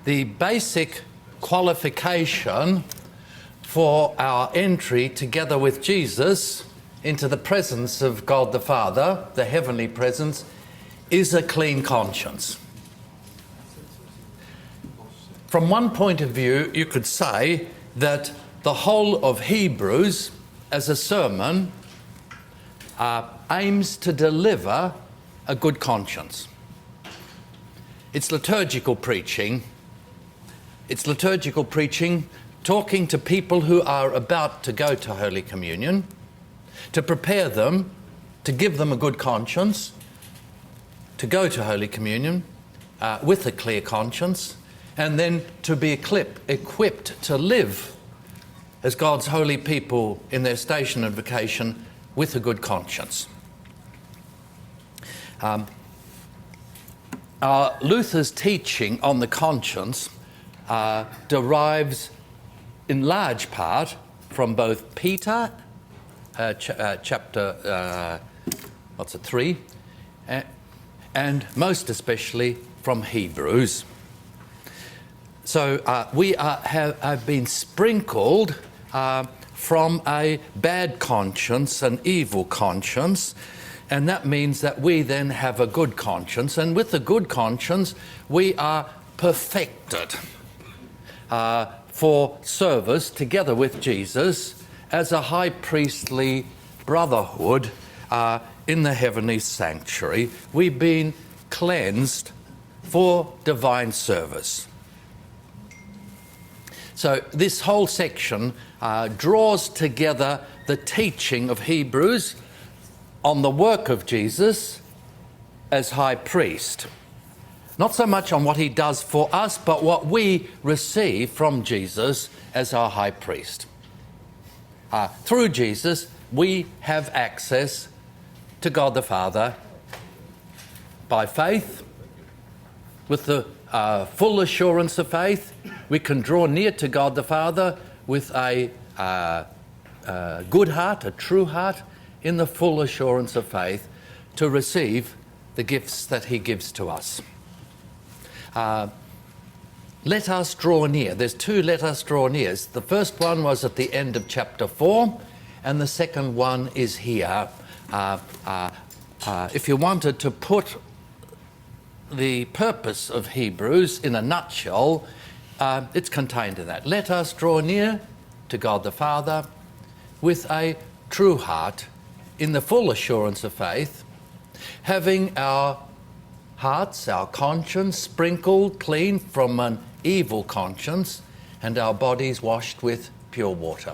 the basic qualification for our entry together with Jesus into the presence of God the Father, the heavenly presence, is a clean conscience. From one point of view, you could say that the whole of Hebrews as a sermon aims to deliver a good conscience. It's liturgical preaching. It's liturgical preaching, talking to people who are about to go to Holy Communion, to prepare them, to give them a good conscience, to go to Holy Communion with a clear conscience, and then to be equipped to live as God's holy people in their station and vocation with a good conscience. Luther's teaching on the conscience derives in large part from both Peter, chapter 3, and most especially from Hebrews. So we have been sprinkled from a bad conscience, an evil conscience, and that means that we then have a good conscience, and with a good conscience we are perfected for service together with Jesus as a high priestly brotherhood in the heavenly sanctuary. We've been cleansed for divine service. So this whole section draws together the teaching of Hebrews on the work of Jesus as high priest. Not so much on what he does for us, but what we receive from Jesus as our high priest. Through Jesus, we have access to God the Father by faith. With the full assurance of faith, we can draw near to God the Father with a good heart, a true heart, in the full assurance of faith to receive the gifts that he gives to us. Let us draw near. There's two let us draw nears. The first one was at the end of chapter 4, and the second one is here. If you wanted to put the purpose of Hebrews in a nutshell, it's contained in that. Let us draw near to God the Father with a true heart in the full assurance of faith, having our hearts, our conscience sprinkled clean from an evil conscience, and our bodies washed with pure water.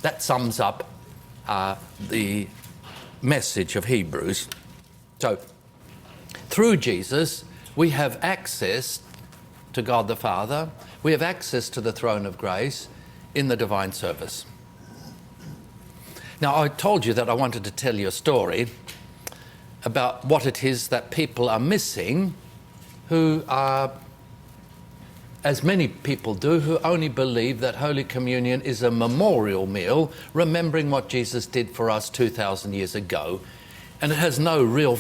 That sums up the message of Hebrews. So, through Jesus, we have access to God the Father. We have access to the throne of grace in the divine service. Now, I told you that I wanted to tell you a story about what it is that people are missing who are, as many people do, who only believe that Holy Communion is a memorial meal, remembering what Jesus did for us 2,000 years ago, and it has no real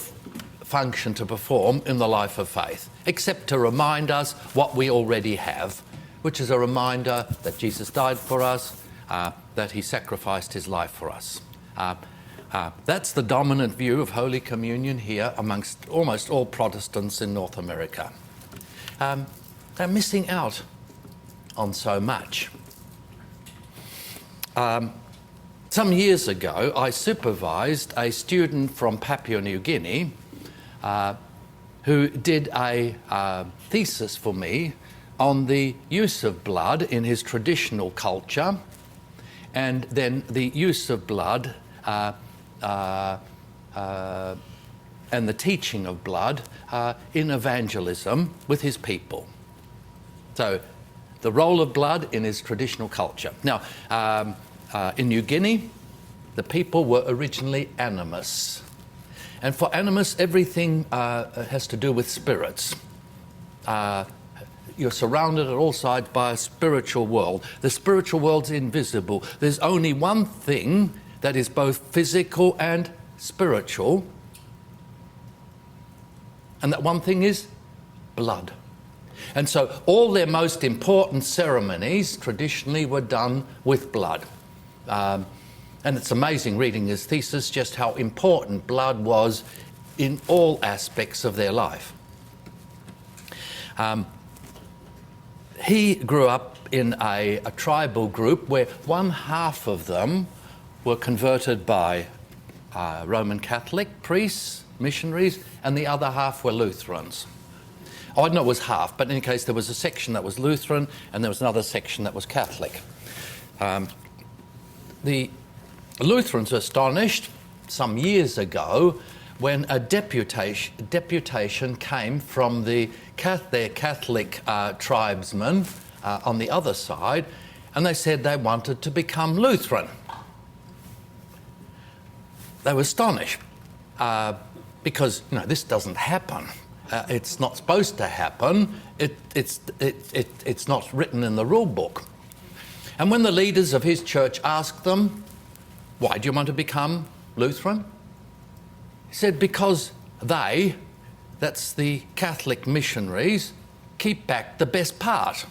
function to perform in the life of faith, except to remind us what we already have, which is a reminder that Jesus died for us, that he sacrificed his life for us. That's the dominant view of Holy Communion here amongst almost all Protestants in North America. They're missing out on so much. Some years ago, I supervised a student from Papua New Guinea who did a thesis for me on the use of blood in his traditional culture, and then the use of blood and the teaching of blood in evangelism with his people. So, the role of blood in his traditional culture. Now, in New Guinea, the people were originally animists. And for animists, everything has to do with spirits. You're surrounded at all sides by a spiritual world. The spiritual world's invisible. There's only one thing that is both physical and spiritual, and that one thing is blood. And so all their most important ceremonies traditionally were done with blood. And it's amazing reading his thesis just how important blood was in all aspects of their life. He grew up in a tribal group where one half of them were converted by Roman Catholic priests, missionaries, and the other half were Lutherans. Oh, I know it was half, but in any case there was a section that was Lutheran and there was another section that was Catholic. The Lutherans were astonished some years ago when a deputation came from their Catholic tribesmen on the other side, and they said they wanted to become Lutheran. They were astonished because this doesn't happen. It's not supposed to happen. It's not written in the rule book. And when the leaders of his church asked them, "Why do you want to become Lutheran?" He said, "Because that's the Catholic missionaries, keep back the best part.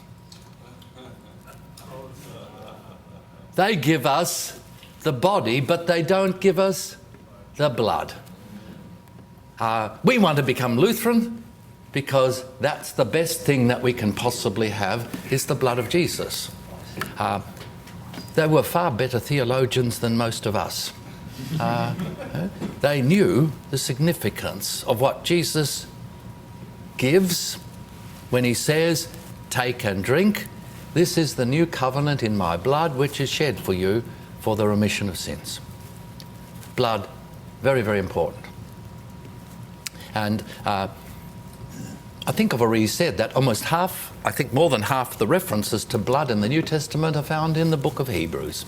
They give us the body, but they don't give us the blood. We want to become Lutheran because that's the best thing that we can possibly have is the blood of Jesus." They were far better theologians than most of us. They knew the significance of what Jesus gives when he says, "Take and drink. This is the new covenant in my blood, which is shed for you for the remission of sins." Blood, very, very important. And I think I've already said that almost half, I think more than half the references to blood in the New Testament are found in the book of Hebrews,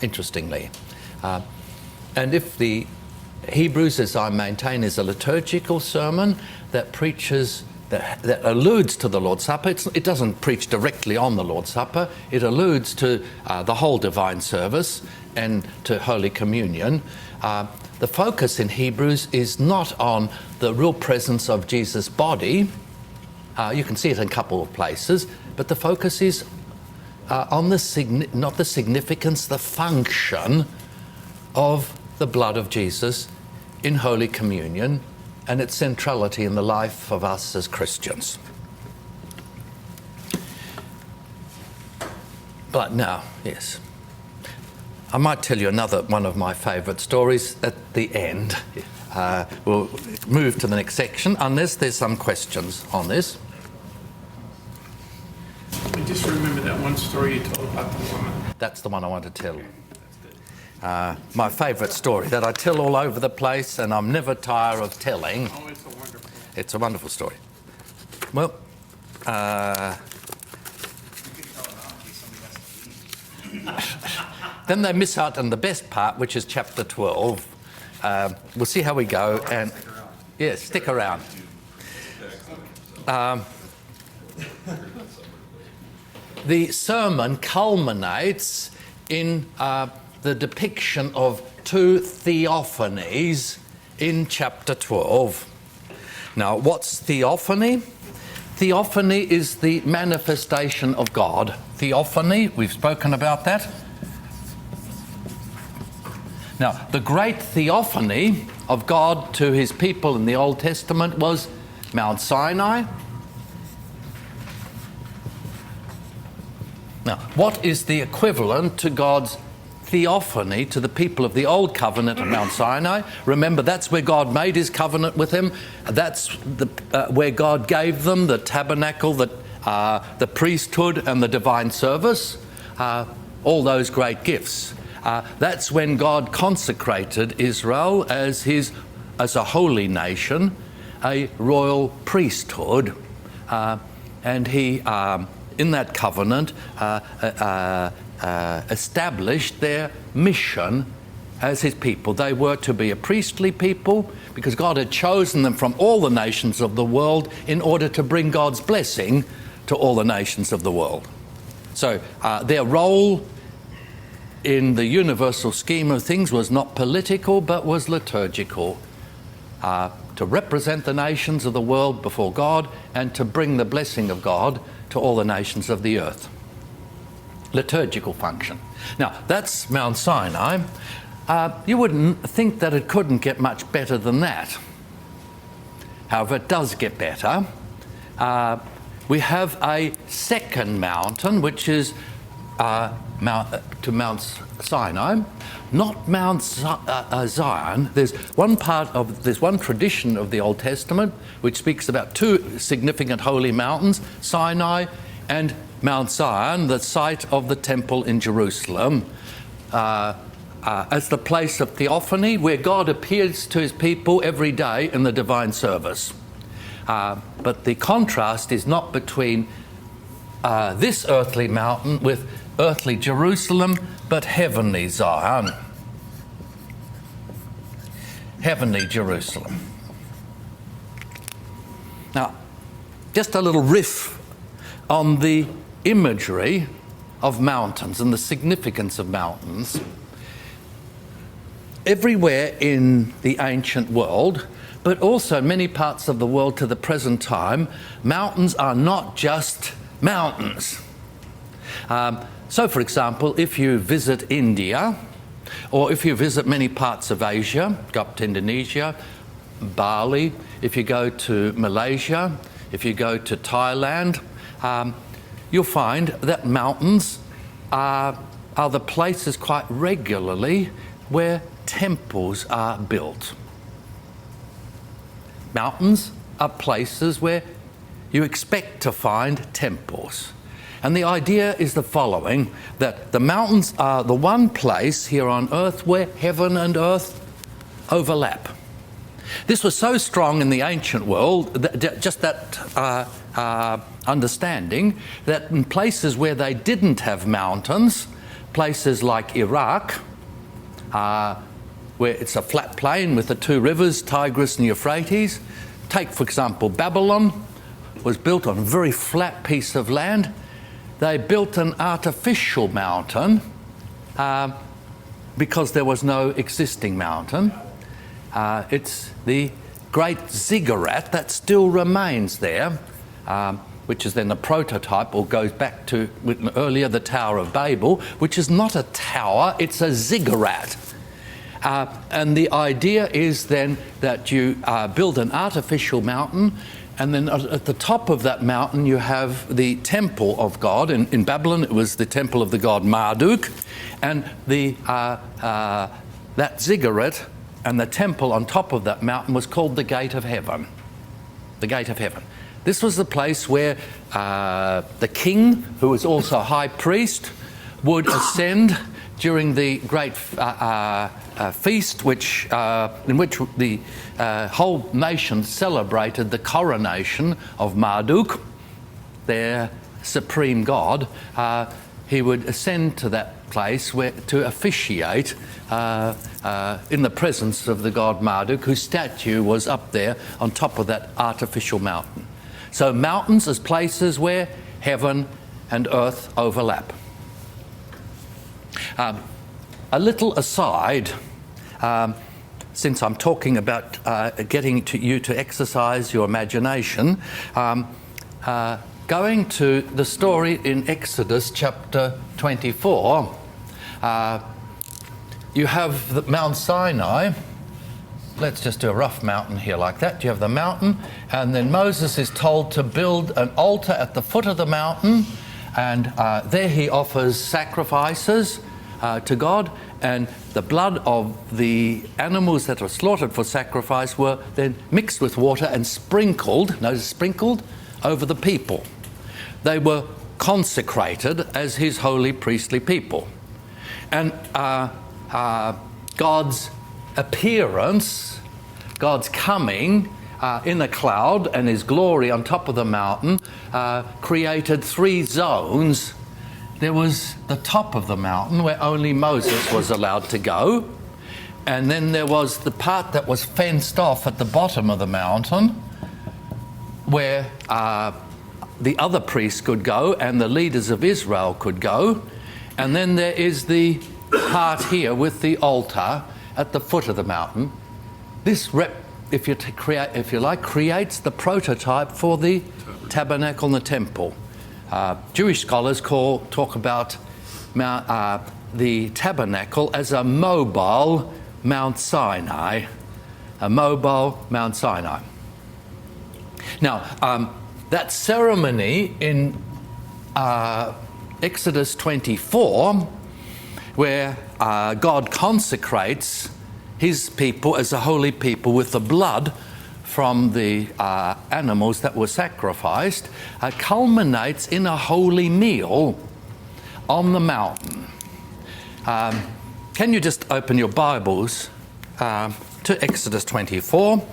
interestingly. And if the Hebrews, as I maintain, is a liturgical sermon that preaches, that alludes to the Lord's Supper, it doesn't preach directly on the Lord's Supper, it alludes to the whole divine service and to Holy Communion. The focus in Hebrews is not on the real presence of Jesus' body. You can see it in a couple of places, but the focus is on not the significance, the function of the blood of Jesus in Holy Communion and its centrality in the life of us as Christians. But now, yes, I might tell you another one of my favourite stories at the end. We'll move to the next section unless there's some questions on this. I just remember that one story you told about the woman. That's the one I want to tell. Okay, that's good. My favourite story that I tell all over the place and I'm never tired of telling. Oh, it's a wonderful. It's a wonderful story. Well, then they miss out on the best part, which is chapter 12. We'll see how we go. And yeah, stick around. The sermon culminates in the depiction of two theophanies in chapter 12. Now, what's theophany? Theophany is the manifestation of God. Theophany, we've spoken about that. Now, the great theophany of God to his people in the Old Testament was Mount Sinai. Now, what is the equivalent to God's theophany to the people of the Old Covenant at Mount Sinai? Remember, that's where God made his covenant with them. That's where God gave them the tabernacle, the priesthood and the divine service, all those great gifts. That's when God consecrated Israel as a holy nation, a royal priesthood, and he, in that covenant, established their mission as his people. They were to be a priestly people because God had chosen them from all the nations of the world in order to bring God's blessing to all the nations of the world. So their role in the universal scheme of things was not political but was liturgical, to represent the nations of the world before God and to bring the blessing of God to all the nations of the earth. Liturgical function. Now, that's Mount Sinai. You wouldn't think that it couldn't get much better than that. However, it does get better. We have a second mountain, which is Mount Sinai, not Mount Zion. There's one tradition of the Old Testament which speaks about two significant holy mountains, Sinai and Mount Zion, the site of the temple in Jerusalem, as the place of theophany, where God appears to his people every day in the divine service. But the contrast is not between this earthly mountain with earthly Jerusalem, but heavenly Zion. Heavenly Jerusalem. Now, just a little riff on the imagery of mountains and the significance of mountains. Everywhere in the ancient world, but also in many parts of the world to the present time, mountains are not just mountains. So, for example, if you visit India, or if you visit many parts of Asia, go up to Indonesia, Bali, if you go to Malaysia, if you go to Thailand, you'll find that mountains are the places quite regularly where temples are built. Mountains are places where you expect to find temples. And the idea is the following, that the mountains are the one place here on earth where heaven and earth overlap. This was so strong in the ancient world, that understanding, that in places where they didn't have mountains, places like Iraq, where it's a flat plain with the two rivers, Tigris and Euphrates. Take, for example, Babylon was built on a very flat piece of land. They built an artificial mountain because there was no existing mountain. It's the great ziggurat that still remains there, which is then the prototype, or goes back to earlier, the Tower of Babel, which is not a tower, it's a ziggurat. And the idea is then that you build an artificial mountain, and then at the top of that mountain you have the temple of God. In Babylon it was the temple of the god Marduk, and that ziggurat and the temple on top of that mountain was called the Gate of Heaven. The Gate of Heaven. This was the place where the king, who was also high priest, would ascend during the great feast, in which the whole nation celebrated the coronation of Marduk, their supreme god. He would ascend to that place to officiate in the presence of the god Marduk, whose statue was up there on top of that artificial mountain. So mountains as places where heaven and earth overlap. A little aside, since I'm talking about getting you to exercise your imagination, going to the story in Exodus chapter 24, you have Mount Sinai. Let's just do a rough mountain here like that. You have the mountain, and then Moses is told to build an altar at the foot of the mountain, and there he offers sacrifices to God, and the blood of the animals that are slaughtered for sacrifice were then mixed with water and sprinkled, notice sprinkled, over the people. They were consecrated as his holy priestly people. And God's appearance, God's coming in a cloud and his glory on top of the mountain created three zones. There was the top of the mountain where only Moses was allowed to go, and then there was the part that was fenced off at the bottom of the mountain where the other priests could go and the leaders of Israel could go, and then there is the part here with the altar at the foot of the mountain. This if you like, creates the prototype for the tabernacle and the temple. Jewish scholars talk about the tabernacle as a mobile Mount Sinai. A mobile Mount Sinai. Now, that ceremony in Exodus 24, where God consecrates his people as a holy people with the blood from the animals that were sacrificed, culminates in a holy meal on the mountain. Can you just open your Bibles to Exodus 24?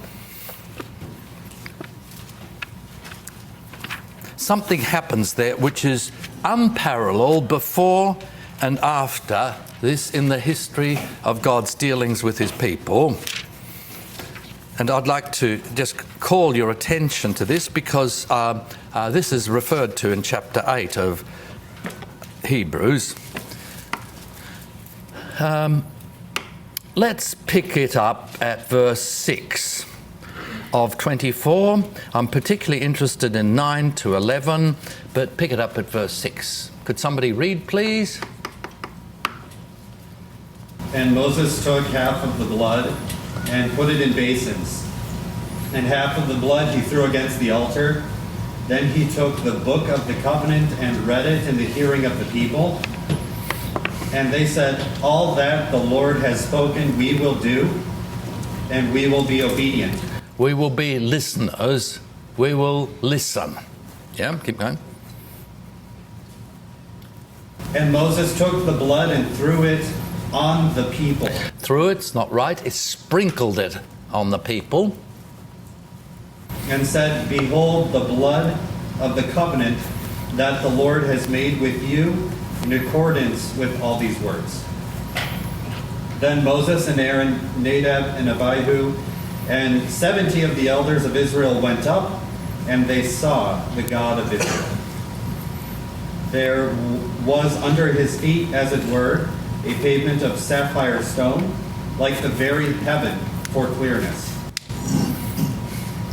Something happens there which is unparalleled before and after this in the history of God's dealings with his people. And I'd like to just call your attention to this because this is referred to in chapter 8 of Hebrews. Let's pick it up at verse 6 of 24. I'm particularly interested in 9 to 11, but pick it up at verse 6. Could somebody read, please? And Moses took half of the blood and put it in basins, and half of the blood he threw against the altar. Then he took the book of the covenant and read it in the hearing of the people. And they said, "All that the Lord has spoken we will do, and we will be obedient." We will be listeners. We will listen. Yeah, keep going. And Moses took the blood and threw it on the people. Threw it's not right. It sprinkled it on the people. And said, "Behold the blood of the covenant that the Lord has made with you in accordance with all these words." Then Moses and Aaron, Nadab and Abihu, and 70 of the elders of Israel went up, and they saw the God of Israel. There was under his feet, as it were, a pavement of sapphire stone, like the very heaven for clearness.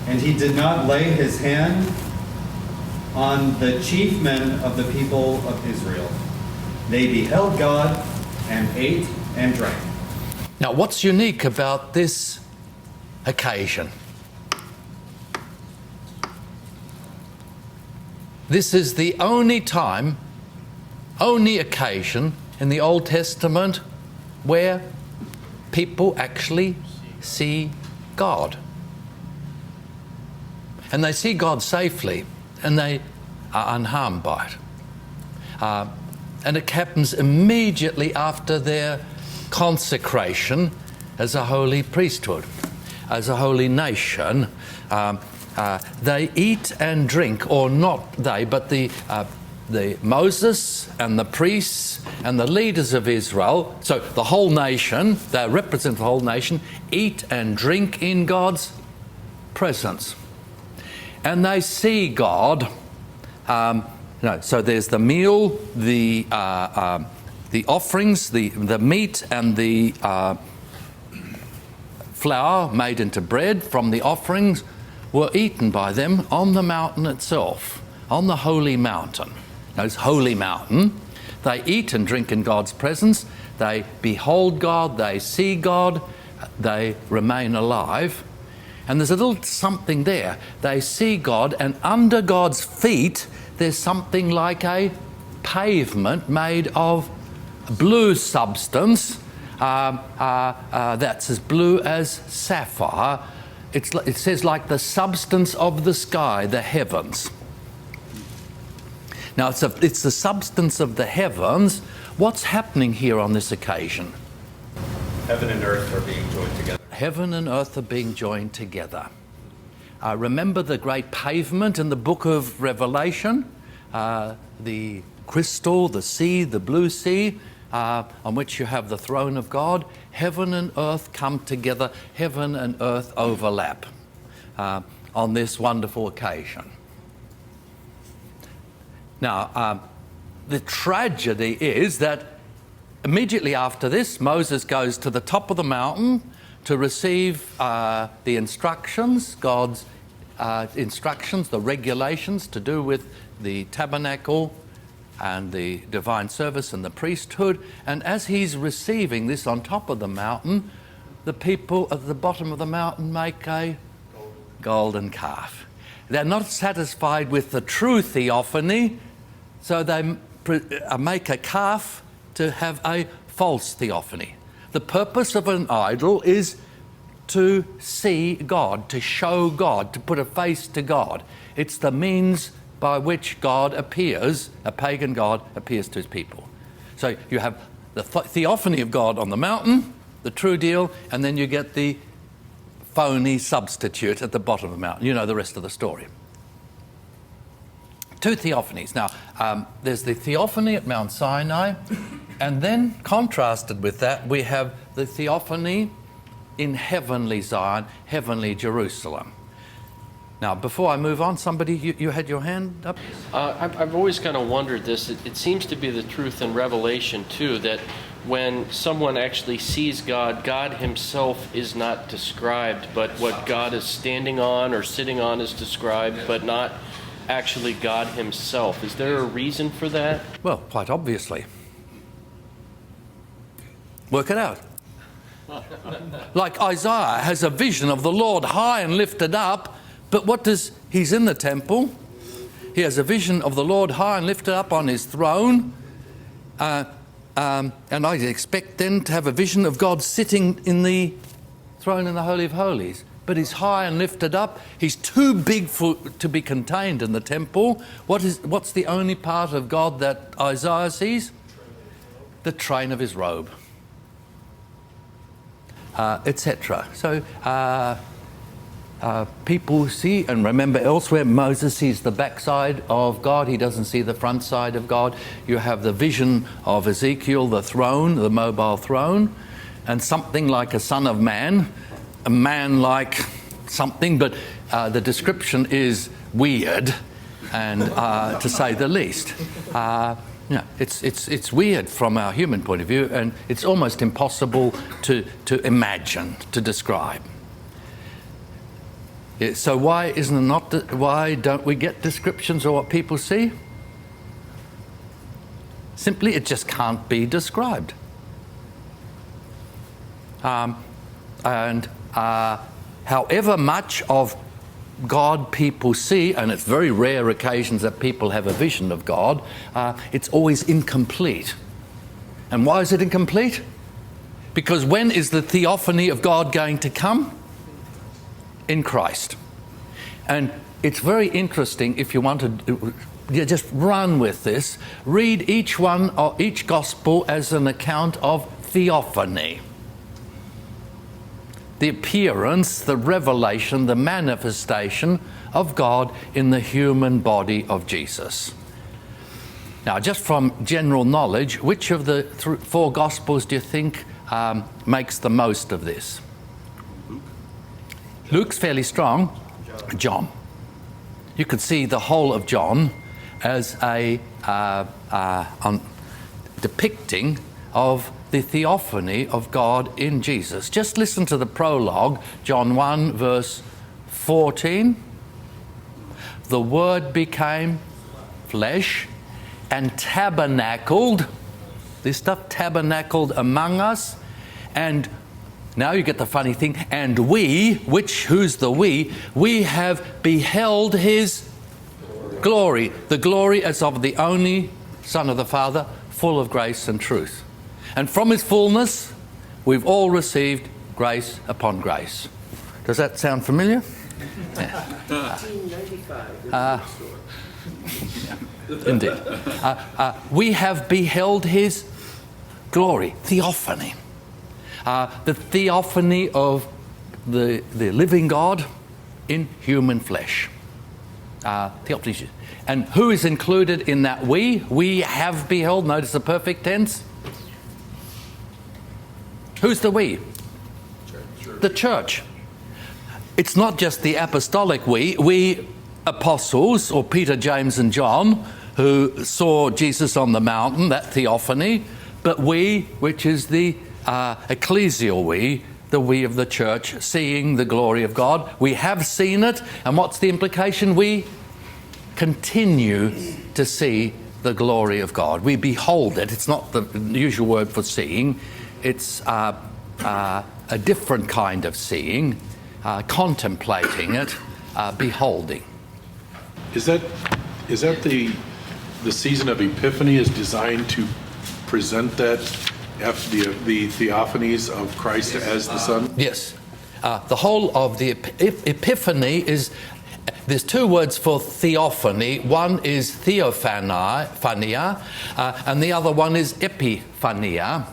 And he did not lay his hand on the chief men of the people of Israel. They beheld God and ate and drank. Now, what's unique about this occasion? This is the only time, only occasion in the Old Testament where people actually see God. And they see God safely, and they are unharmed by it. And it happens immediately after their consecration as a holy priesthood, as a holy nation. They eat and drink, or not they, but the Moses and the priests and the leaders of Israel, so the whole nation, they represent the whole nation, eat and drink in God's presence. And they see God. So there's the meal, the offerings, the meat and the flour made into bread from the offerings were eaten by them on the mountain itself, on the holy mountain. Notice holy mountain. They eat and drink in God's presence. They behold God. They see God. They remain alive. And there's a little something there. They see God, and under God's feet there's something like a pavement made of blue substance that's as blue as sapphire. It says like the substance of the sky, the heavens. Now it's the substance of the heavens. What's happening here on this occasion? Heaven and earth are being joined together. Heaven and earth are being joined together. Remember the great pavement in the book of Revelation? The crystal, the sea, the blue sea, on which you have the throne of God. Heaven and earth come together. Heaven and earth overlap on this wonderful occasion. Now, the tragedy is that immediately after this, Moses goes to the top of the mountain to receive the instructions, God's instructions, the regulations to do with the tabernacle and the divine service and the priesthood. And as he's receiving this on top of the mountain, the people at the bottom of the mountain make a golden calf. They're not satisfied with the true theophany, so they make a calf to have a false theophany. The purpose of an idol is to see God, to show God, to put a face to God. It's the means by which God appears, a pagan God appears to his people. So you have the theophany of God on the mountain, the true deal, and then you get the phony substitute at the bottom of the mountain. You know the rest of the story. Two theophanies. Now, there's the theophany at Mount Sinai, and then contrasted with that, we have the theophany in heavenly Zion, heavenly Jerusalem. Now, before I move on, somebody, you had your hand up? I've always kind of wondered this. It seems to be the truth in Revelation, too, that when someone actually sees God, God himself is not described, but what God is standing on or sitting on is described, but not actually God himself. Is there a reason for that? Well, quite obviously. Work it out. Like Isaiah has a vision of the Lord high and lifted up, but he's in the temple. He has a vision of the Lord high and lifted up on his throne. And I expect then to have a vision of God sitting in the throne in the Holy of Holies. But he's high and lifted up. He's too big to be contained in the temple. What's the only part of God that Isaiah sees? The train of his robe, etc. So people see, and remember elsewhere, Moses sees the backside of God. He doesn't see the front side of God. You have the vision of Ezekiel, the throne, the mobile throne, and something like a son of man, a man like something, but the description is weird, and to say the least. It's weird from our human point of view, and it's almost impossible to imagine, to describe. So why don't we get descriptions of what people see? Simply, it just can't be described. However much of God people see, and it's very rare occasions that people have a vision of God, it's always incomplete. And why is it incomplete? Because when is the theophany of God going to come? In Christ. And it's very interesting, if you want to just run with this, read each gospel as an account of theophany. The appearance, the revelation, the manifestation of God in the human body of Jesus. Now, just from general knowledge, which of the four Gospels do you think makes the most of this? Luke's fairly strong. John. You could see the whole of John as a depicting of the theophany of God in Jesus. Just listen to the prologue, John 1, verse 14. The Word became flesh and tabernacled, this stuff tabernacled among us, and now you get the funny thing, and who's the we? We have beheld his glory, the glory as of the only Son of the Father, full of grace and truth. And from his fullness, we've all received grace upon grace. Does that sound familiar? Yeah. 1895. Indeed. We have beheld his glory, theophany. The theophany of the living God in human flesh. Theophany. And who is included in that we? We have beheld. Notice the perfect tense. Who's the we? Church. The church. It's not just the apostolic we apostles, or Peter, James and John, who saw Jesus on the mountain, that theophany, but we, which is the ecclesial we, the we of the church, seeing the glory of God. We have seen it, and what's the implication? We continue to see the glory of God. We behold it. It's not the usual word for seeing. It's a different kind of seeing, contemplating it, beholding. Is that the season of Epiphany is designed to present that the theophanies of Christ as the Son? Yes. The whole of the Epiphany is, there's two words for theophany. One is theophania, and the other one is epiphania.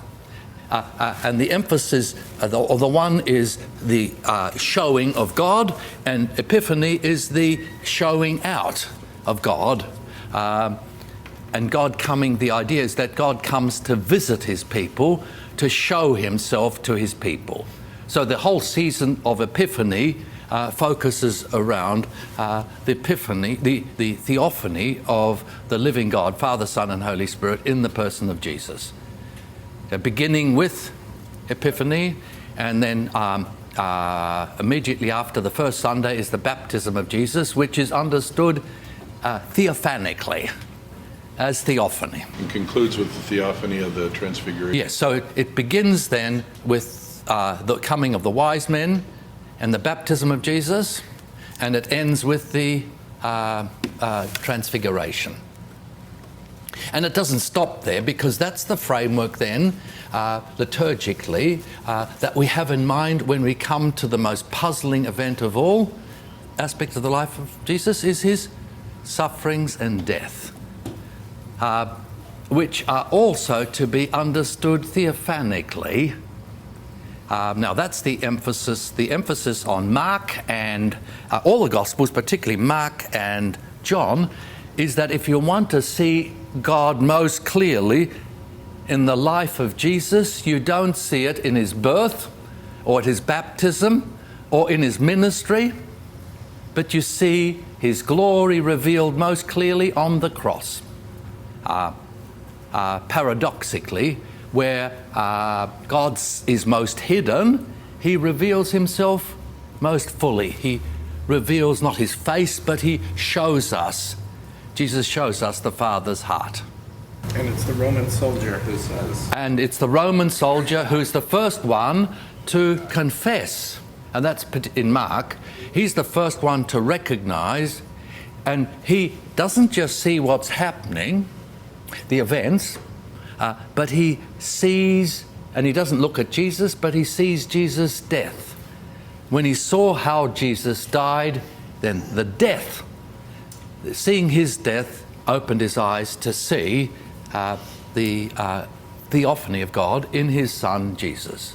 And the emphasis, or the one is the showing of God, and Epiphany is the showing out of God. And God coming, the idea is that God comes to visit his people, to show himself to his people. So the whole season of Epiphany focuses around the Epiphany, the theophany of the living God, Father, Son, and Holy Spirit in the person of Jesus. Beginning with Epiphany, and then immediately after the first Sunday is the baptism of Jesus, which is understood theophanically as theophany. And concludes with the theophany of the Transfiguration. Yes, so it begins then with the coming of the wise men and the baptism of Jesus, and it ends with the Transfiguration. And it doesn't stop there, because that's the framework then, liturgically, that we have in mind when we come to the most puzzling event of all aspects of the life of Jesus, is his sufferings and death, which are also to be understood theophanically. Now that's the emphasis on Mark and all the Gospels, particularly Mark and John, is that if you want to see God most clearly in the life of Jesus, you don't see it in his birth or at his baptism or in his ministry, but you see his glory revealed most clearly on the cross. Paradoxically, where God is most hidden, he reveals himself most fully. He reveals not his face, but he shows us. Jesus shows us the Father's heart. And it's the Roman soldier who says... And it's the Roman soldier who's the first one to confess. And that's in Mark. He's the first one to recognize, and he doesn't just see what's happening, the events, but he sees, and he doesn't look at Jesus, but he sees Jesus' death. When he saw how Jesus died, then the death, seeing his death, opened his eyes to see the theophany of God in his Son, Jesus.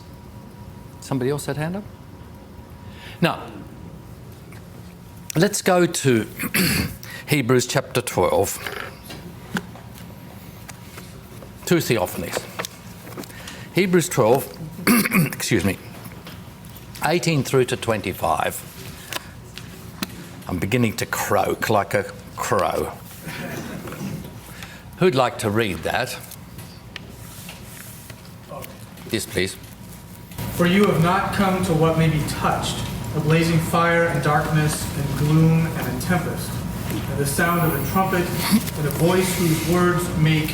Somebody else had hand up? Now, let's go to Hebrews chapter 12. Two theophanies. Hebrews 12, excuse me, 18 through to 25. I'm beginning to croak like a crow. Who'd like to read that? Yes, please. For you have not come to what may be touched, a blazing fire and darkness and gloom and a tempest, and the sound of a trumpet and a voice whose words made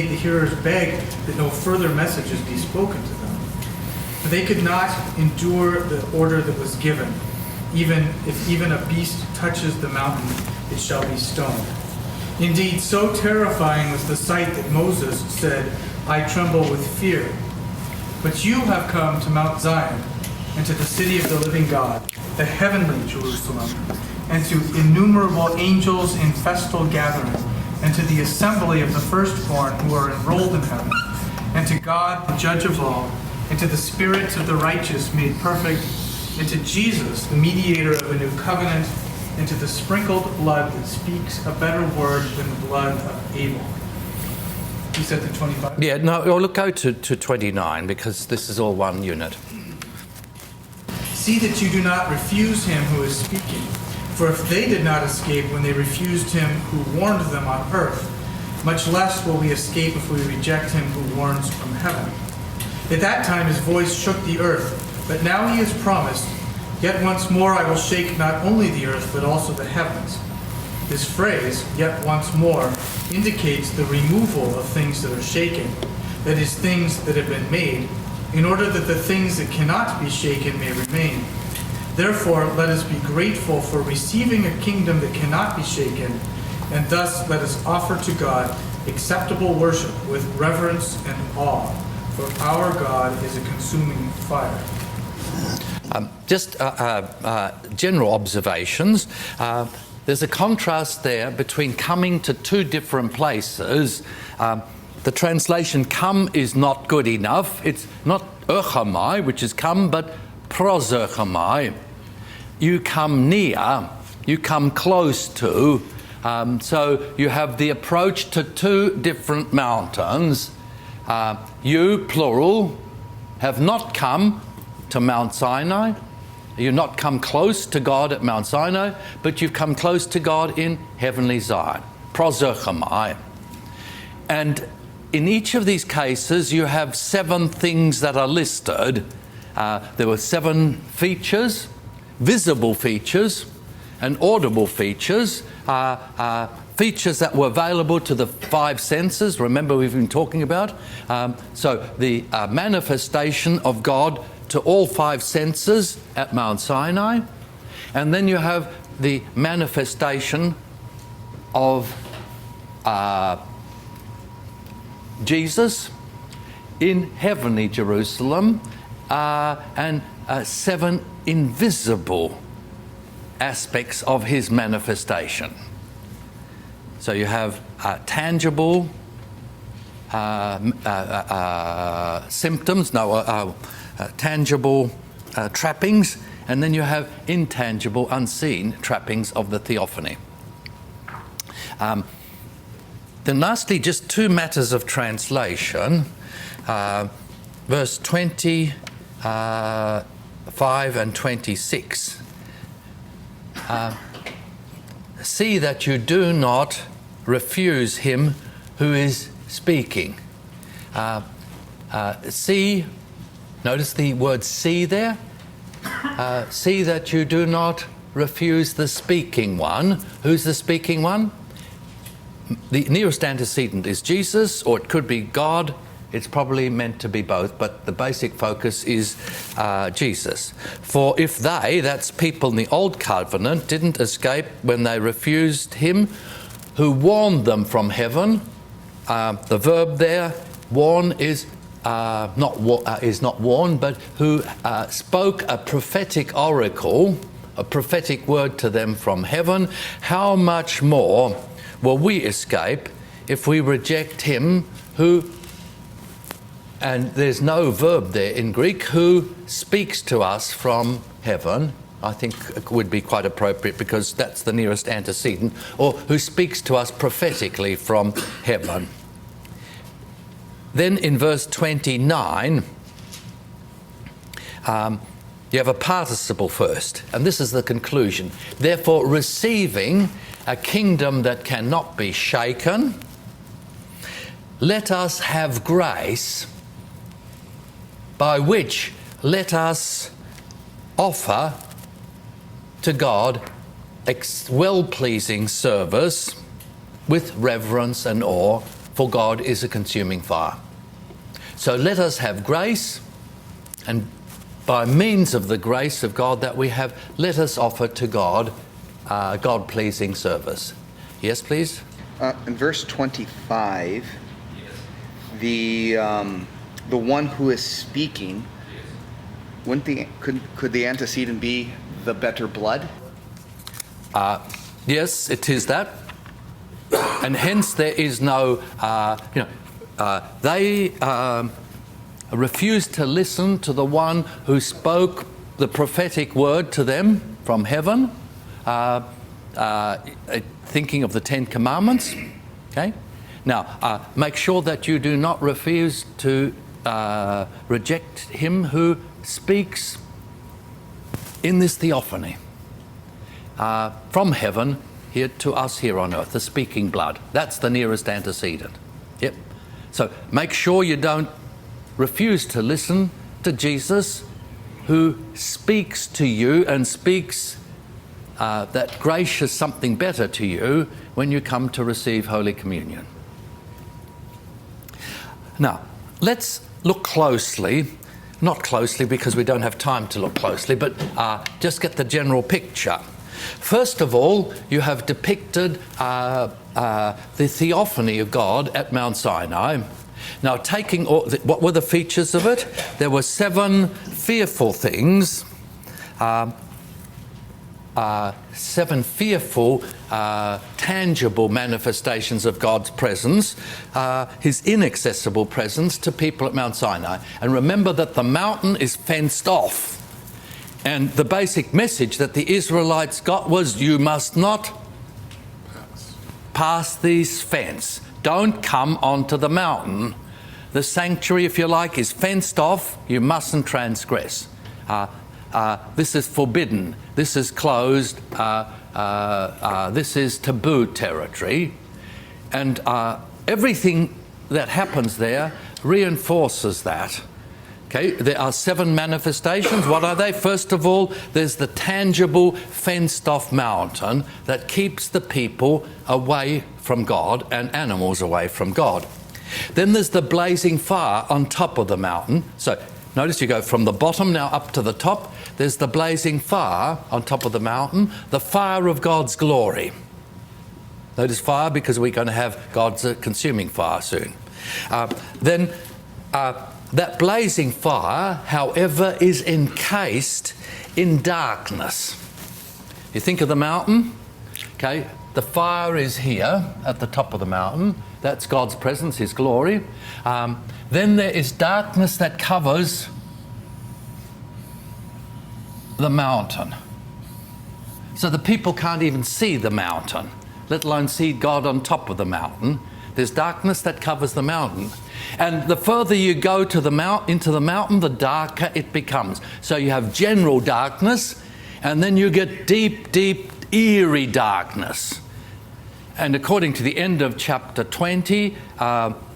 the hearers beg that no further messages be spoken to them. For they could not endure the order that was given. If even a beast touches the mountain, it shall be stoned. Indeed, so terrifying was the sight that Moses said, I tremble with fear. But you have come to Mount Zion, and to the city of the living God, the heavenly Jerusalem, and to innumerable angels in festal gathering, and to the assembly of the firstborn who are enrolled in heaven, and to God, the judge of all, and to the spirits of the righteous made perfect, and to Jesus, the mediator of a new covenant, and to the sprinkled blood that speaks a better word than the blood of Abel. You said to 25? Yeah, no, we'll go to 29, because this is all one unit. See that you do not refuse him who is speaking. For if they did not escape when they refused him who warned them on earth, much less will we escape if we reject him who warns from heaven. At that time his voice shook the earth, but now he has promised, "Yet once more I will shake not only the earth, but also the heavens." This phrase, "yet once more," indicates the removal of things that are shaken, that is, things that have been made, in order that the things that cannot be shaken may remain. Therefore, let us be grateful for receiving a kingdom that cannot be shaken, and thus let us offer to God acceptable worship with reverence and awe, for our God is a consuming fire. Just general observations. There's a contrast there between coming to two different places. The translation "come" is not good enough. It's not "erchamai," which is "come," but "proserchamai." You come near, you come close to. So you have the approach to two different mountains. You, plural, have not come to Mount Sinai. You've not come close to God at Mount Sinai, but you've come close to God in heavenly Zion. Proserchamai. And in each of these cases, you have 7 things that are listed. There were 7 features, visible features and audible features, features that were available to the 5 senses. Remember, we've been talking about. So the manifestation of God to all 5 senses at Mount Sinai. And then you have the manifestation of Jesus in heavenly Jerusalem, and 7 invisible aspects of his manifestation. So you have tangible symptoms, tangible trappings, and then you have intangible, unseen trappings of the theophany. Then lastly, just 2 matters of translation. Verse 25 and 26. See that you do not refuse him who is speaking. See, notice the word "see" there. See that you do not refuse the speaking one. Who's the speaking one? The nearest antecedent is Jesus, or it could be God. It's probably meant to be both, but the basic focus is Jesus. For if they, that's people in the Old Covenant, didn't escape when they refused him who warned them from heaven, the verb there, warn, is not warn, but who spoke a prophetic oracle, a prophetic word to them from heaven, how much more will we escape if we reject him who, and there's no verb there in Greek, who speaks to us from heaven. I think it would be quite appropriate because that's the nearest antecedent, or who speaks to us prophetically from heaven. Then in verse 29, you have a participle first, and this is the conclusion. Therefore, receiving a kingdom that cannot be shaken, let us have grace by which let us offer to God well-pleasing service with reverence and awe, for God is a consuming fire. So let us have grace, and by means of the grace of God that we have, let us offer to God God-pleasing service. Yes, please? In verse 25, the one who is speaking, could the antecedent be the better blood? Yes, it is that. And hence there is no, they refused to listen to the one who spoke the prophetic word to them from heaven, thinking of the 10 Commandments. Okay? Now, make sure that you do not refuse to reject him who speaks in this theophany from heaven here to us here on earth, the speaking blood. That's the nearest antecedent. Yep. So make sure you don't refuse to listen to Jesus, who speaks to you and speaks that gracious something better to you when you come to receive Holy Communion. Now, let's look closely, not closely because we don't have time to look closely, but just get the general picture. First of all, you have depicted the theophany of God at Mount Sinai. Now, what were the features of it? There were 7 fearful things, 7 fearful, tangible manifestations of God's presence, his inaccessible presence to people at Mount Sinai. And remember that the mountain is fenced off. And the basic message that the Israelites got was, you must not pass this fence. Don't come onto the mountain. The sanctuary, if you like, is fenced off. You mustn't transgress. This is forbidden. This is closed. This is taboo territory. And everything that happens there reinforces that. Okay, there are 7 manifestations. What are they? First of all, there's the tangible fenced-off mountain that keeps the people away from God and animals away from God. Then there's the blazing fire on top of the mountain. So notice you go from the bottom now up to the top. There's the blazing fire on top of the mountain, the fire of God's glory. Notice fire because we're going to have God's consuming fire soon. That blazing fire, however, is encased in darkness. You think of the mountain, okay? The fire is here at the top of the mountain. That's God's presence, his glory. Then there is darkness that covers the mountain. So the people can't even see the mountain, let alone see God on top of the mountain. There's darkness that covers the mountain. And the further you go to into the mountain, the darker it becomes. So you have general darkness, and then you get deep, deep, eerie darkness. And according to the end of chapter 20,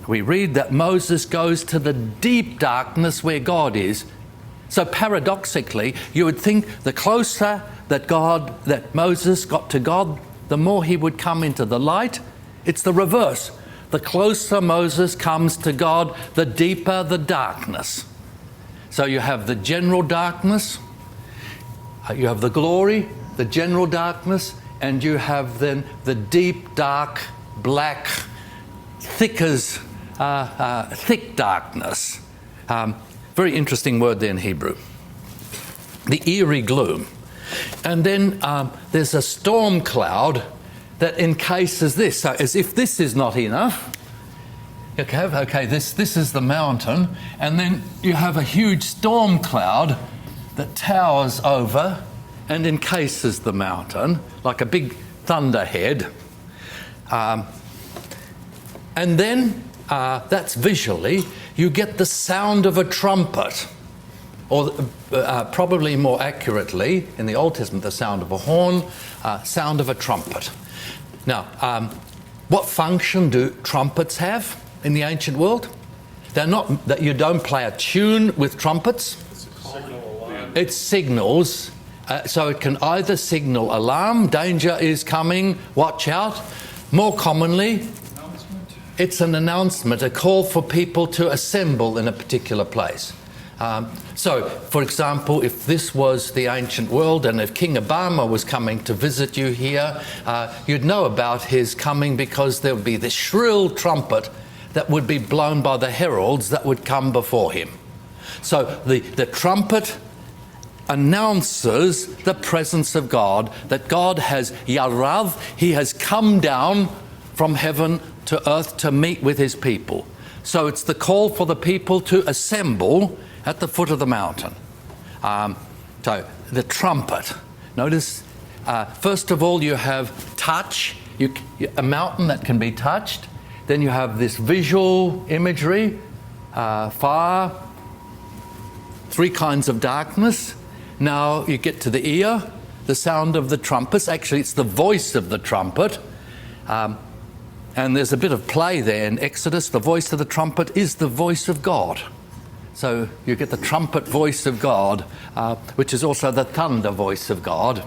we read that Moses goes to the deep darkness where God is. So paradoxically, you would think the closer that Moses got to God, the more he would come into the light. It's the reverse. The closer Moses comes to God, the deeper the darkness. So you have the general darkness, you have the glory, the general darkness, and you have then the deep, dark, black, thick darkness. Very interesting word there in Hebrew. The eerie gloom. And then there's a storm cloud that encases this. So as if this is not enough, okay, this is the mountain, and then you have a huge storm cloud that towers over and encases the mountain like a big thunderhead. And then, that's visually, you get the sound of a trumpet, or probably more accurately, in the Old Testament, the sound of a horn, sound of a trumpet. Now, what function do trumpets have in the ancient world? They're not that you don't play a tune with trumpets. It signals, so it can either signal alarm, danger is coming, watch out. More commonly, it's an announcement, a call for people to assemble in a particular place. So, for example, if this was the ancient world and if King Obama was coming to visit you here, you'd know about his coming because there would be this shrill trumpet that would be blown by the heralds that would come before him. So the trumpet announces the presence of God, that God has Yarav, he has come down from heaven to earth to meet with his people. So it's the call for the people to assemble at the foot of the mountain. So the trumpet. Notice, first of all, you have touch, a mountain that can be touched. Then you have this visual imagery, fire, 3 kinds of darkness. Now you get to the ear, the sound of the trumpets. Actually, it's the voice of the trumpet. And there's a bit of play there in Exodus. The voice of the trumpet is the voice of God. So you get the trumpet voice of God, which is also the thunder voice of God.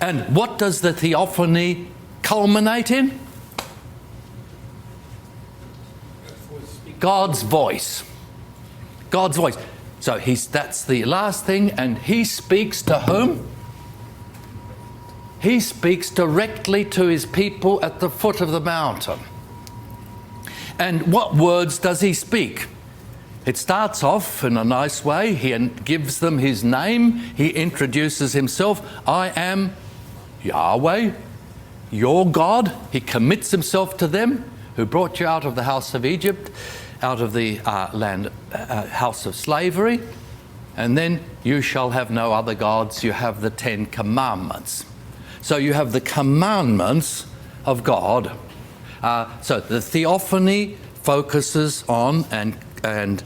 And what does the theophany culminate in? God's voice. God's voice. So that's the last thing, and he speaks to whom? He speaks directly to his people at the foot of the mountain. And what words does he speak? It starts off in a nice way. He gives them his name. He introduces himself. I am Yahweh, your God. He commits himself to them who brought you out of the house of Egypt, out of the house of slavery. And then you shall have no other gods. You have the 10 commandments. So you have the commandments of God. So the theophany focuses on and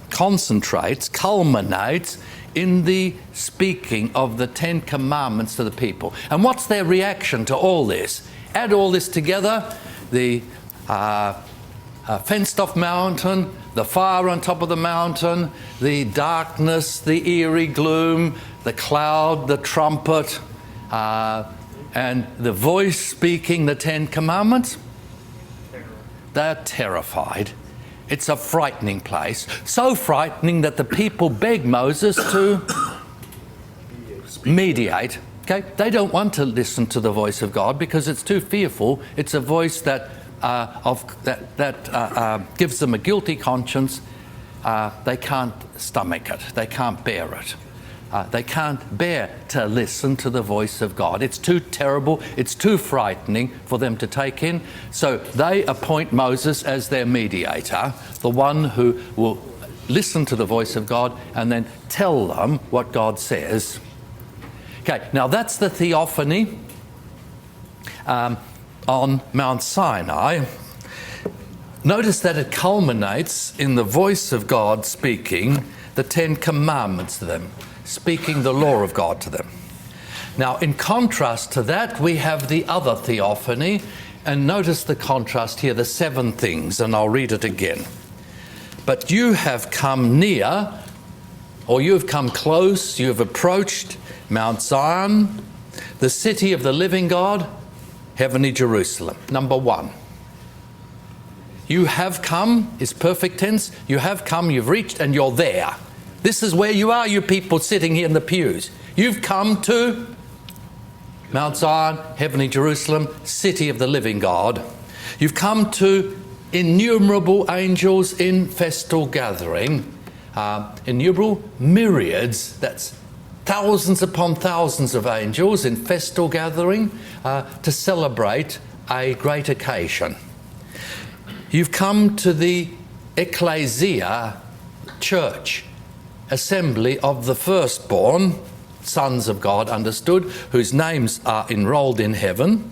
concentrates, culminates in the speaking of the 10 commandments to the people. And what's their reaction to all this? Add all this together, the fenced-off mountain, the fire on top of the mountain, the darkness, the eerie gloom, the cloud, the trumpet, and the voice speaking the 10 commandments. They're terrified. It's a frightening place. So frightening that the people beg Moses to mediate. Okay? They don't want to listen to the voice of God because it's too fearful. It's a voice that gives them a guilty conscience. They can't stomach it. They can't bear it. They can't bear to listen to the voice of God. It's too terrible. It's too frightening for them to take in. So they appoint Moses as their mediator, the one who will listen to the voice of God and then tell them what God says. Okay, now that's the theophany on Mount Sinai. Notice that it culminates in the voice of God speaking the 10 commandments to them, speaking the law of God to them. Now, in contrast to that, we have the other theophany, and notice the contrast here, the 7 things, and I'll read it again. But you have come near, or you have come close, you have approached Mount Zion, the city of the living God, heavenly Jerusalem. Number 1. You have come is perfect tense. You have come, you've reached, and you're there. This is where you are, you people sitting here in the pews. You've come to Mount Zion, heavenly Jerusalem, city of the living God. You've come to innumerable angels in festal gathering. Innumerable myriads, that's thousands upon thousands of angels in festal gathering to celebrate a great occasion. You've come to the ecclesia, church, assembly of the firstborn, sons of God, understood, whose names are enrolled in heaven,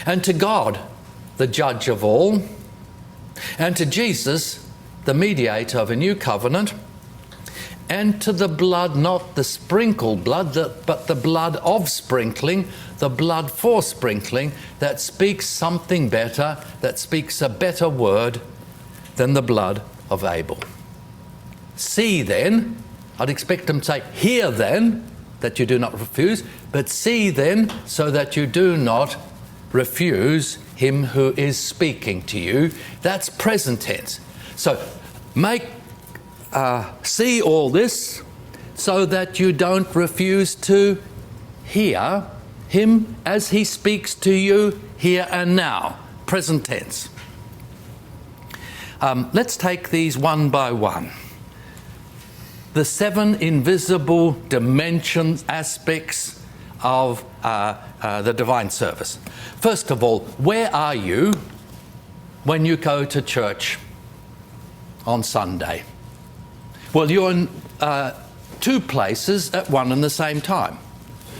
and to God, the judge of all, and to Jesus, the mediator of a new covenant, and to the blood, not the sprinkled blood, but the blood of sprinkling, the blood for sprinkling, that speaks something better, that speaks a better word than the blood of Abel. See then, I'd expect them to say, hear then, that you do not refuse, but see then, so that you do not refuse him who is speaking to you. That's present tense. So see all this so that you don't refuse to hear him as he speaks to you here and now. Present tense. Let's take these one by one. The 7 invisible dimensions, aspects of the divine service. First of all, where are you when you go to church on Sunday? Well, you're in 2 places at one and the same time.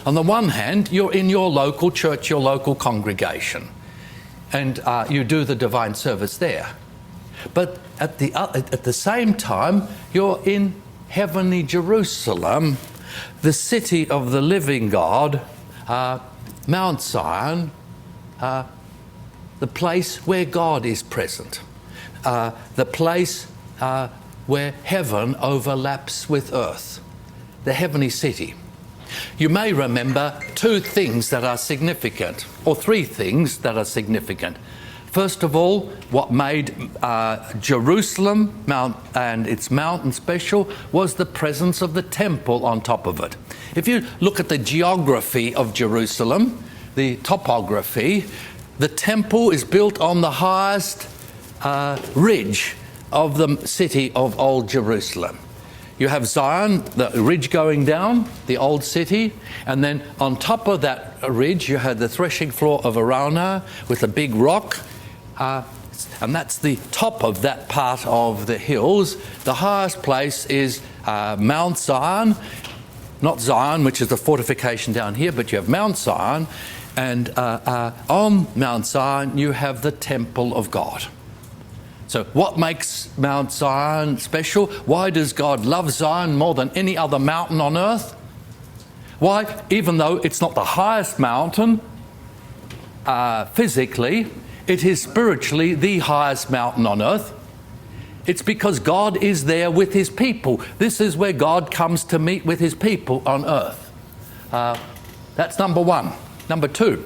On the one hand, you're in your local church, your local congregation, and you do the divine service there. But at the same time, you're in heavenly Jerusalem, the city of the living God, Mount Zion, the place where God is present, the place where heaven overlaps with earth, the heavenly city. You may remember two things that are significant, or three things that are significant. First of all, what made Jerusalem and its mountain special was the presence of the temple on top of it. If you look at the geography of Jerusalem, the topography, the temple is built on the highest ridge of the city of Old Jerusalem. You have Zion, the ridge going down, the old city, and then on top of that ridge you had the threshing floor of Araunah with a big rock, and that's the top of that part of the hills. The highest place is Mount Zion, not Zion, which is the fortification down here, but you have Mount Zion, and on Mount Zion you have the temple of God. So what makes Mount Zion special? Why does God love Zion more than any other mountain on earth? Why? Even though it's not the highest mountain physically, it is spiritually the highest mountain on earth. It's because God is there with his people. This is where God comes to meet with his people on earth. That's number one. Number two,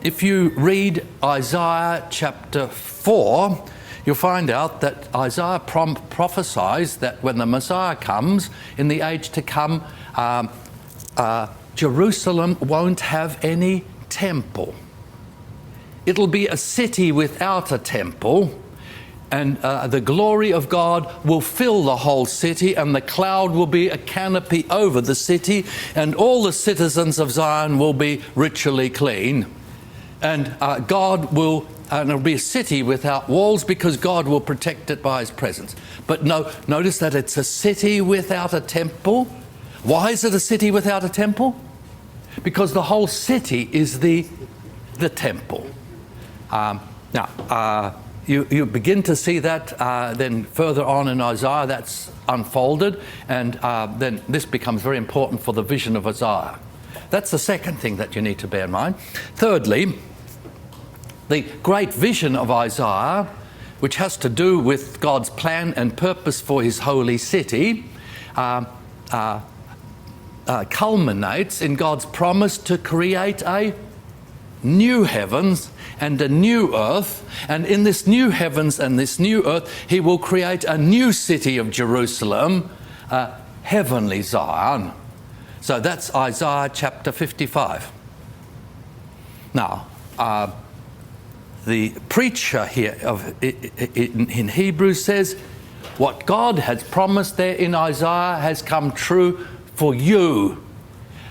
if you read Isaiah chapter 4, you'll find out that Isaiah prophesies that when the Messiah comes, in the age to come, Jerusalem won't have any temple. It'll be a city without a temple, and the glory of God will fill the whole city, and the cloud will be a canopy over the city, and all the citizens of Zion will be ritually clean. And and it'll be a city without walls because God will protect it by his presence. But notice that it's a city without a temple. Why is it a city without a temple? Because the whole city is the temple. You begin to see that then further on in Isaiah, that's unfolded, and then this becomes very important for the vision of Isaiah. That's the second thing that you need to bear in mind. Thirdly, the great vision of Isaiah, which has to do with God's plan and purpose for his holy city, culminates in God's promise to create a new heavens and a new earth, and in this new heavens and this new earth he will create a new city of Jerusalem, heavenly Zion. So that's Isaiah chapter 55. Now, the preacher here in Hebrews says, what God has promised there in Isaiah has come true for you.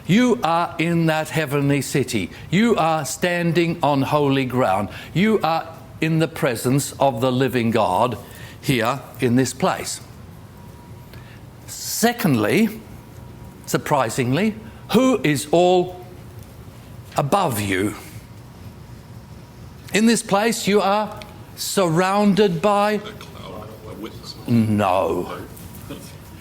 You are in that heavenly city. You are standing on holy ground. You are in the presence of the living God here in this place. Secondly, surprisingly, who is all above you? In this place you are surrounded by... No.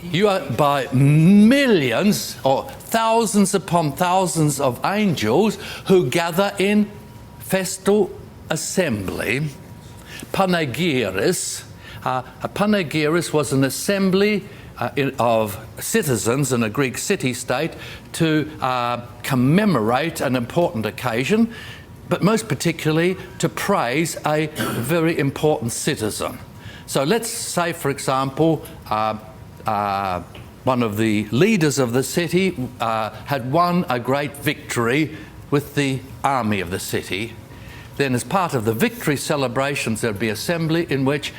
You are by millions or thousands upon thousands of angels who gather in festal assembly. Panegyris. A panegyris was an assembly of citizens in a Greek city-state to commemorate an important occasion, but most particularly to praise a very important citizen. So let's say, for example, one of the leaders of the city had won a great victory with the army of the city. Then as part of the victory celebrations, there'd be assembly in which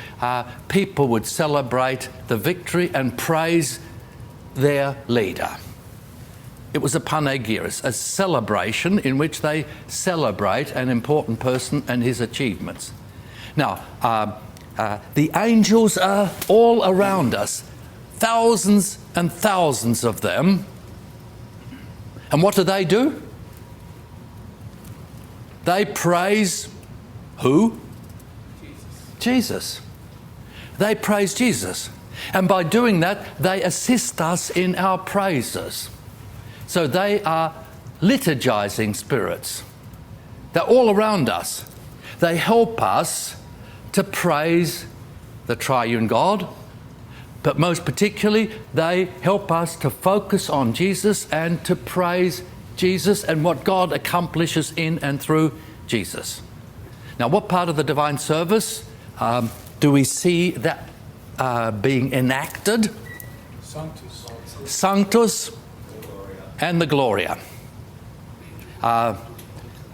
people would celebrate the victory and praise their leader. It was a panegyris, a celebration in which they celebrate an important person and his achievements. Now, the angels are all around us, thousands and thousands of them. And what do? They praise who? Jesus. They praise Jesus. And by doing that, they assist us in our praises. So they are liturgizing spirits. They're all around us. They help us to praise the triune God, but most particularly, they help us to focus on Jesus and to praise Jesus and what God accomplishes in and through Jesus. Now, what part of the divine service do we see that being enacted? Sanctus and the Gloria.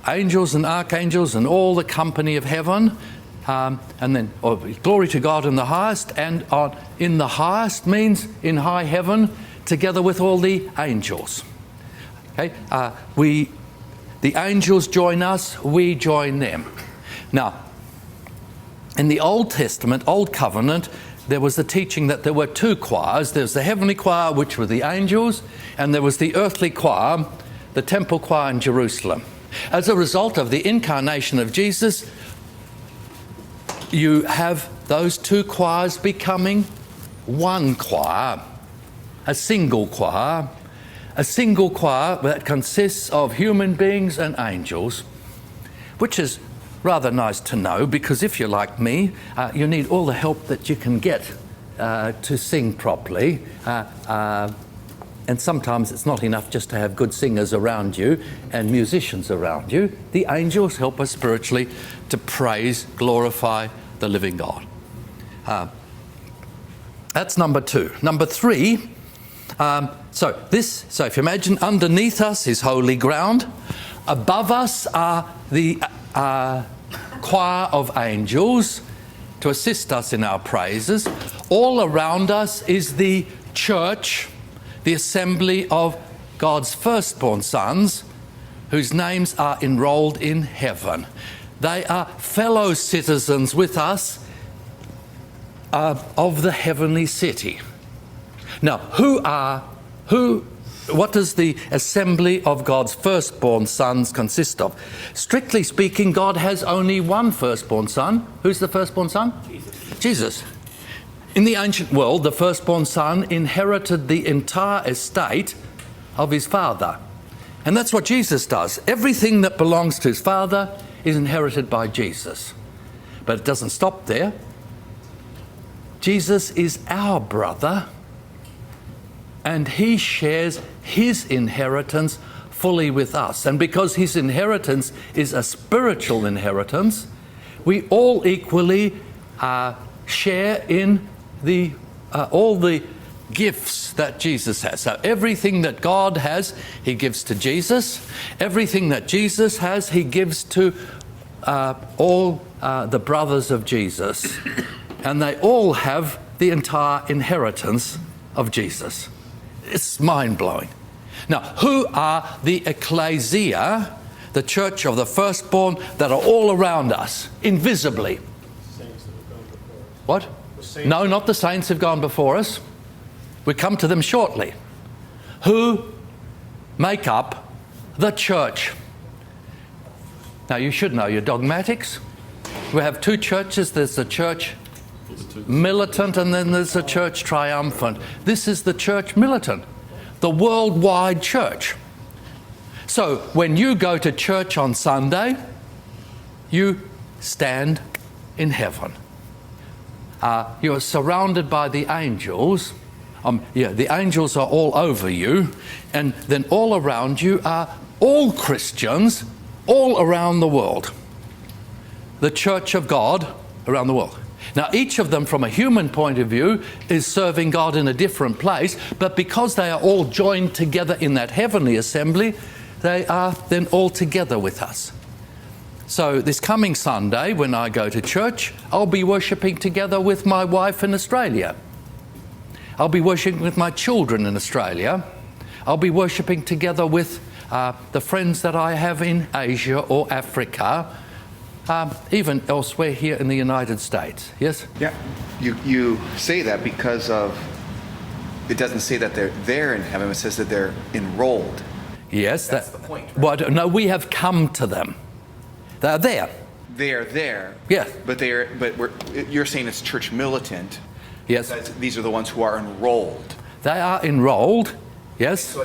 Angels and archangels and all the company of heaven, and then glory to God in the highest, and in the highest means in high heaven, together with all the angels. Okay, the angels join us, we join them. Now, in the Old Testament, Old Covenant, there was the teaching that there were two choirs. There was the heavenly choir, which were the angels, and there was the earthly choir, the temple choir in Jerusalem. As a result of the incarnation of Jesus, you have those two choirs becoming one choir, a single choir that consists of human beings and angels, which is rather nice to know, because if you're like me, you need all the help that you can get to sing properly. And sometimes it's not enough just to have good singers around you and musicians around you. The angels help us spiritually to praise, glorify the living God. That's number two. Number three, so if you imagine underneath us is holy ground. Above us are the choir of angels to assist us in our praises. All around us is the church, the assembly of God's firstborn sons, whose names are enrolled in heaven. They are fellow citizens with us of the heavenly city. Now, what does the assembly of God's firstborn sons consist of? Strictly speaking, God has only one firstborn son. Who's the firstborn son? Jesus. In the ancient world, the firstborn son inherited the entire estate of his father. And that's what Jesus does. Everything that belongs to his father is inherited by Jesus. But it doesn't stop there. Jesus is our brother, and he shares his inheritance fully with us. And because his inheritance is a spiritual inheritance, we all equally share in all the gifts that Jesus has. So everything that God has, he gives to Jesus. Everything that Jesus has, he gives to all the brothers of Jesus. And they all have the entire inheritance of Jesus. It's mind-blowing. Now, who are the ecclesia, the church of the firstborn, that are all around us, invisibly? Saints that have gone before us. What? No, not the saints who've gone before us. We come to them shortly. Who make up the church? Now, you should know your dogmatics. We have two churches. There's the church militant, and then there's the church triumphant. This is the church militant, the worldwide church. So when you go to church on Sunday, you stand in heaven. You are surrounded by the angels. The angels are all over you, and then all around you are all Christians all around the world. The church of God around the world. Now, each of them, from a human point of view, is serving God in a different place, but because they are all joined together in that heavenly assembly, they are then all together with us. So this coming Sunday, when I go to church, I'll be worshipping together with my wife in Australia. I'll be worshipping with my children in Australia. I'll be worshipping together with the friends that I have in Asia or Africa, even elsewhere here in the United States. Yes? Yeah. You say that because of, it doesn't say that they're there in heaven, it says that they're enrolled. Yes. That's the point, right? No, we have come to them. They're there. They're there. Yeah. But you're saying it's church militant. Yes. These are the ones who are enrolled. They are enrolled. Yes. So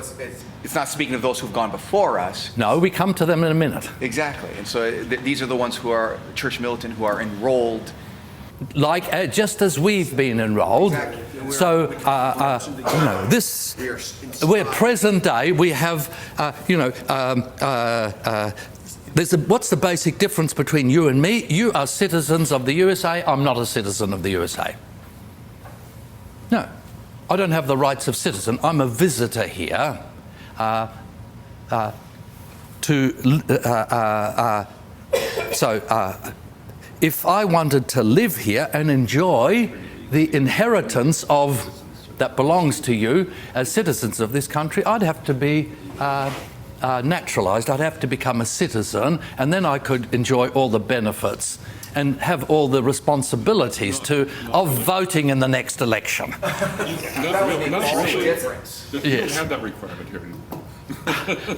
it's not speaking of those who've gone before us. No, we come to them in a minute. Exactly. And so these are the ones who are church militant, who are enrolled just as we've been enrolled. So, we're present day. We have, what's the basic difference between you and me? You are citizens of the USA. I'm not a citizen of the USA. No, I don't have the rights of citizen. I'm a visitor here. If I wanted to live here and enjoy the inheritance that belongs to you as citizens of this country, I'd have to be naturalised. I'd have to become a citizen, and then I could enjoy all the benefits and have all the responsibilities of voting in the next election. Yes. You don't have that requirement here.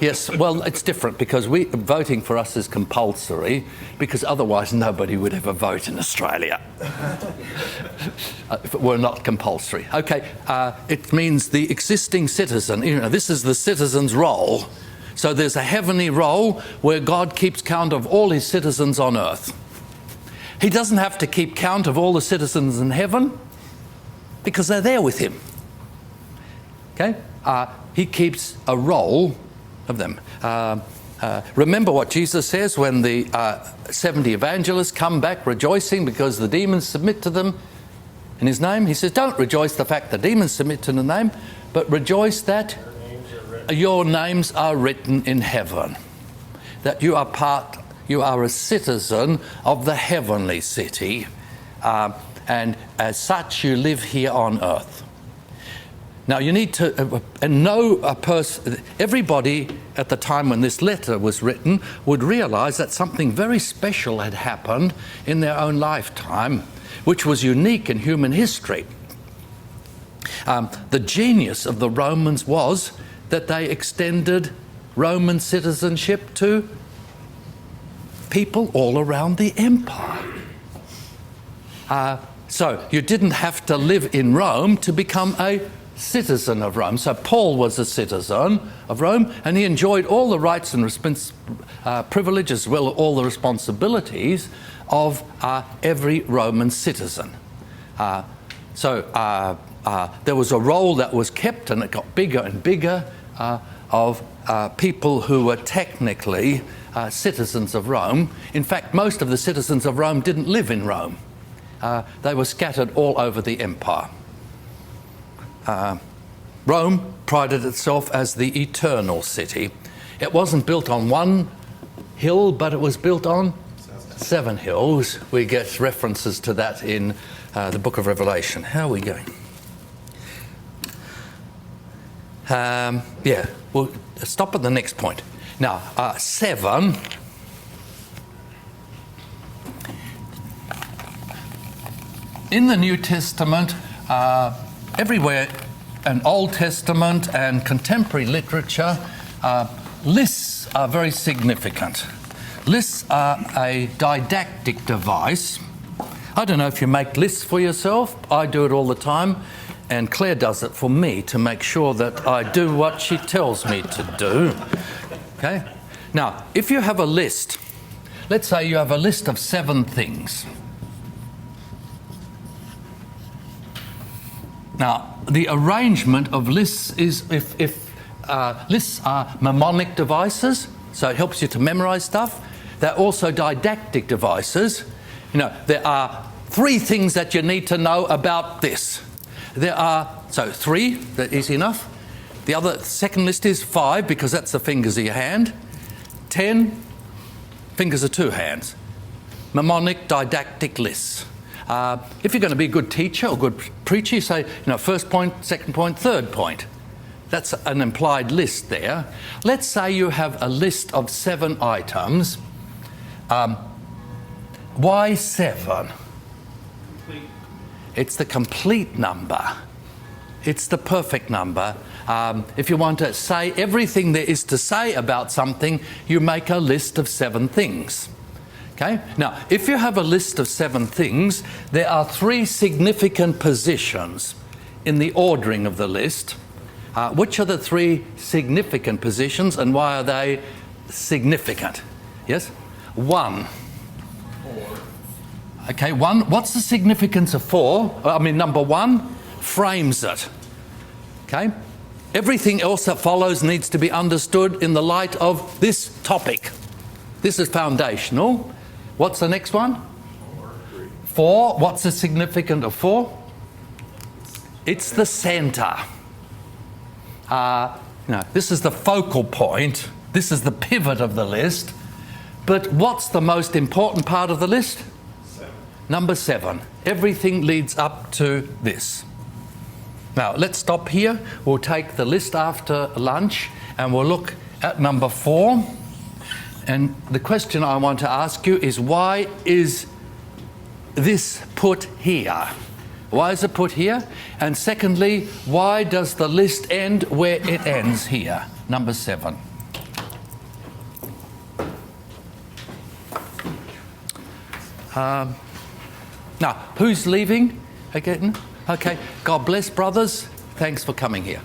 Yes, well, it's different because voting for us is compulsory, because otherwise nobody would ever vote in Australia if it were not compulsory. Okay, it means the existing citizen. This is the citizen's role. So there's a heavenly role where God keeps count of all his citizens on earth. He doesn't have to keep count of all the citizens in heaven because they're there with him. Okay? He keeps a roll of them. Remember what Jesus says when the 70 evangelists come back rejoicing because the demons submit to them in his name. He says, don't rejoice the fact the demons submit to the name, but rejoice that your names are written in heaven. That you are a citizen of the heavenly city, and as such you live here on earth. Now you need to know a person. Everybody at the time when this letter was written would realise that something very special had happened in their own lifetime, which was unique in human history. The genius of the Romans was that they extended Roman citizenship to people all around the empire. So you didn't have to live in Rome to become a citizen of Rome. So Paul was a citizen of Rome, and he enjoyed all the rights and privileges, as well as all the responsibilities of every Roman citizen. So there was a roll that was kept, and it got bigger and bigger, of people who were technically citizens of Rome. In fact, most of the citizens of Rome didn't live in Rome. They were scattered all over the empire. Rome prided itself as the eternal city. It wasn't built on one hill, but it was built on 7 hills. We get references to that in the book of Revelation. How are we going? We'll stop at the next point. Now, 7. In the New Testament, everywhere, in Old Testament and contemporary literature, lists are very significant. Lists are a didactic device. I don't know if you make lists for yourself. I do it all the time, and Claire does it for me to make sure that I do what she tells me to do. Okay? Now, if you have a list, let's say you have a list of 7 things. Now, the arrangement of lists is if lists are mnemonic devices, so it helps you to memorize stuff. They're also didactic devices. There are 3 things that you need to know about this. There are, 3, that's easy enough. The second list is 5, because that's the fingers of your hand. 10, fingers of 2 hands. Mnemonic didactic lists. If you're going to be a good teacher or good preacher, you say, first point, second point, third point. That's an implied list there. Let's say you have a list of 7 items. Why 7? Complete. It's the complete number. It's the perfect number. If you want to say everything there is to say about something, you make a list of 7 things. Okay? Now, if you have a list of 7 things, there are 3 significant positions in the ordering of the list. Which are the 3 significant positions, and why are they significant? Yes? 1. Okay, what's the significance of 4? Number 1 frames it. Okay? Everything else that follows needs to be understood in the light of this topic. This is foundational. What's the next one? 4. What's the significance of 4? It's the center. This is the focal point. This is the pivot of the list. But what's the most important part of the list? 7. Number 7. Everything leads up to this. Now, let's stop here. We'll take the list after lunch and we'll look at number 4. And the question I want to ask you is, why is this put here? Why is it put here? And secondly, why does the list end where it ends here? Number 7. Now, who's leaving again? Okay, God bless, brothers. Thanks for coming here.